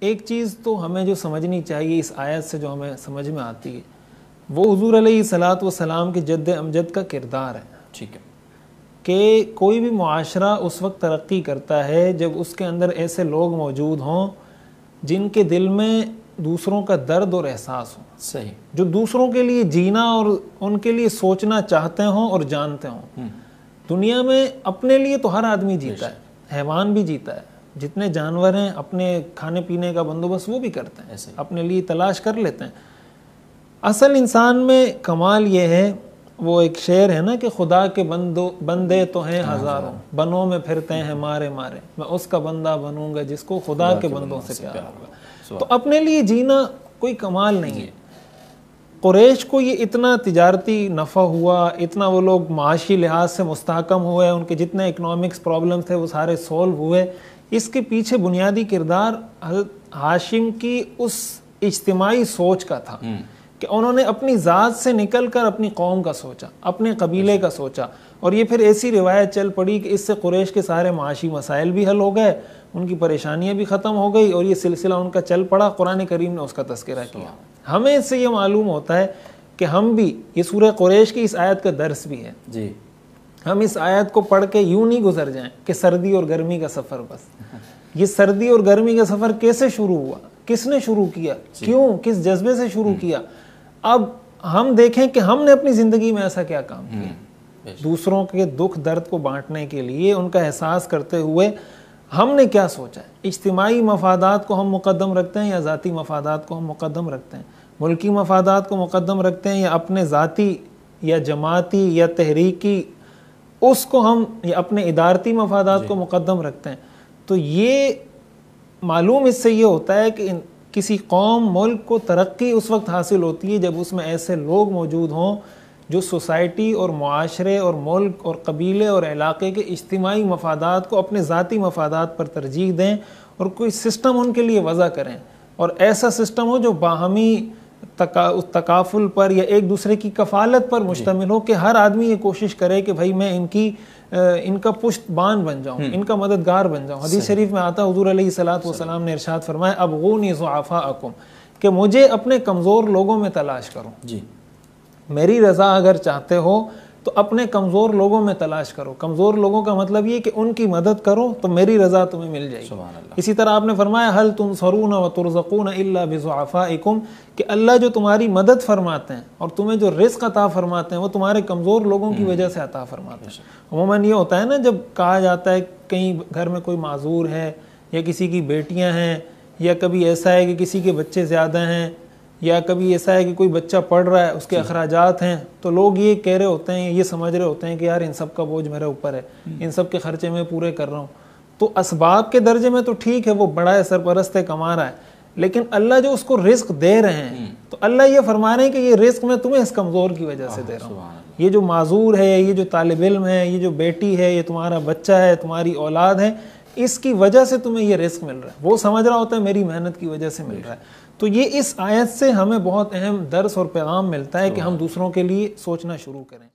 ایک چیز تو ہمیں جو سمجھنی چاہیے اس آیت سے، جو ہمیں سمجھ میں آتی ہے، وہ حضور علیہ الصلوۃ والسلام کے جد امجد کا کردار ہے. ٹھیک ہے. کہ کوئی بھی معاشرہ اس وقت ترقی کرتا ہے جب اس کے اندر ایسے لوگ موجود ہوں جن کے دل میں دوسروں کا درد اور احساس ہو. صحیح. جو جو دوسروں کے لیے جینا اور ان کے لیے سوچنا چاہتے ہوں اور جانتے ہوں. دنیا میں اپنے لیے تو ہر آدمی جیتا ہے، حیوان بھی جیتا ہے، جتنے جانور ہیں اپنے کھانے پینے کا بندوبست وہ بھی کرتے ہیں، اپنے لیے تلاش کر لیتے ہیں. اصل انسان میں کمال یہ ہے، وہ ایک شعر ہے نا کہ خدا کے بندے تو ہیں ہزاروں، بنوں میں پھرتے ہیں مارے مارے، میں اس کا بندہ بنوں گا جس کو خدا کے بندوں سے پیار ہوگا. تو اپنے لیے جینا کوئی کمال نہیں ہے. قریش کو یہ اتنا تجارتی نفع ہوا، اتنا وہ لوگ معاشی لحاظ سے مستحکم ہوئے، ان کے جتنے اکنامکس پرابلم تھے وہ سارے سولو ہوئے. اس کے پیچھے بنیادی کردار حضرت ہاشم کی اس اجتماعی سوچ کا تھا کہ انہوں نے اپنی ذات سے نکل کر اپنی قوم کا سوچا، اپنے قبیلے کا سوچا. اور یہ پھر ایسی روایت چل پڑی کہ اس سے قریش کے سارے معاشی مسائل بھی حل ہو گئے، ان کی پریشانیاں بھی ختم ہو گئی، اور یہ سلسلہ ان کا چل پڑا. قرآن کریم نے اس کا تذکرہ کیا. ہمیں اس سے یہ معلوم ہوتا ہے کہ ہم بھی، یہ سورہ قریش کی اس آیت کا درس بھی ہے. جی. ہم اس آیت کو پڑھ کے یوں نہیں گزر جائیں کہ سردی اور گرمی کا سفر بس. یہ سردی اور گرمی کا سفر کیسے شروع ہوا، کس نے شروع کیا، کیوں، کس جذبے سے شروع کیا. اب ہم دیکھیں کہ ہم نے اپنی زندگی میں ایسا کیا کام کیا، دوسروں کے دکھ درد کو بانٹنے کے لیے، ان کا احساس کرتے ہوئے ہم نے کیا سوچا ہے. اجتماعی مفادات کو ہم مقدم رکھتے ہیں یا ذاتی مفادات کو ہم مقدم رکھتے ہیں، ملکی مفادات کو مقدم رکھتے ہیں یا اپنے ذاتی یا جماعتی یا تحریکی اس کو ہم، یا اپنے ادارتی مفادات کو مقدم رکھتے ہیں. تو یہ معلوم اس سے یہ ہوتا ہے کہ کسی قوم، ملک کو ترقی اس وقت حاصل ہوتی ہے جب اس میں ایسے لوگ موجود ہوں جو سوسائٹی اور معاشرے اور ملک اور قبیلے اور علاقے کے اجتماعی مفادات کو اپنے ذاتی مفادات پر ترجیح دیں، اور کوئی سسٹم ان کے لیے وضع کریں، اور ایسا سسٹم ہو جو باہمی تکافل پر یا ایک دوسرے کی کفالت پر مشتمل ہو، کہ ہر آدمی یہ کوشش کرے کہ بھائی میں ان کا پشت بان بن جاؤں، ان کا مددگار بن جاؤں. حدیث شریف میں آتا، حضور علیہ الصلوۃ والسلام نے ارشاد فرمایا ابغونی ضعفاءکم، کہ مجھے اپنے کمزور لوگوں میں تلاش کرو. جی. میری رضا اگر چاہتے ہو تو اپنے کمزور لوگوں میں تلاش کرو. کمزور لوگوں کا مطلب یہ کہ ان کی مدد کرو تو میری رضا تمہیں مل جائے گی. اسی طرح آپ نے فرمایا هل تنصرون وترزقون الا بضعفائکم، کہ اللہ جو تمہاری مدد فرماتے ہیں اور تمہیں جو رزق عطا فرماتے ہیں وہ تمہارے کمزور لوگوں کی وجہ سے عطا فرماتے ہیں. عموماً یہ ہوتا ہے نا، جب کہا جاتا ہے کہیں گھر میں کوئی معذور ہے، یا کسی کی بیٹیاں ہیں، یا کبھی ایسا ہے کہ کسی کے بچے زیادہ ہیں، یا کبھی ایسا ہے کہ کوئی بچہ پڑھ رہا ہے، اس کے اخراجات ہیں، تو لوگ یہ کہہ رہے ہوتے ہیں، یہ سمجھ رہے ہوتے ہیں کہ یار ان سب کا بوجھ میرے اوپر ہے، ان سب کے خرچے میں پورے کر رہا ہوں. تو اسباب کے درجے میں تو ٹھیک ہے، وہ بڑا ہے، سرپرست ہے، کما رہا ہے، لیکن اللہ جو اس کو رزق دے رہے ہیں، تو اللہ یہ فرما رہے ہیں کہ یہ رزق میں تمہیں اس کمزور کی وجہ سے دے رہا ہوں. یہ جو معذور ہے، یہ جو طالب علم ہے، یہ جو بیٹی ہے، یہ تمہارا بچہ ہے، تمہاری اولاد ہے، اس کی وجہ سے تمہیں یہ رزق مل رہا ہے. وہ سمجھ رہا ہوتا ہے میری محنت کی وجہ سے مل رہا ہے. تو یہ اس آیت سے ہمیں بہت اہم درس اور پیغام ملتا ہے کہ ہم دوسروں کے لیے سوچنا شروع کریں.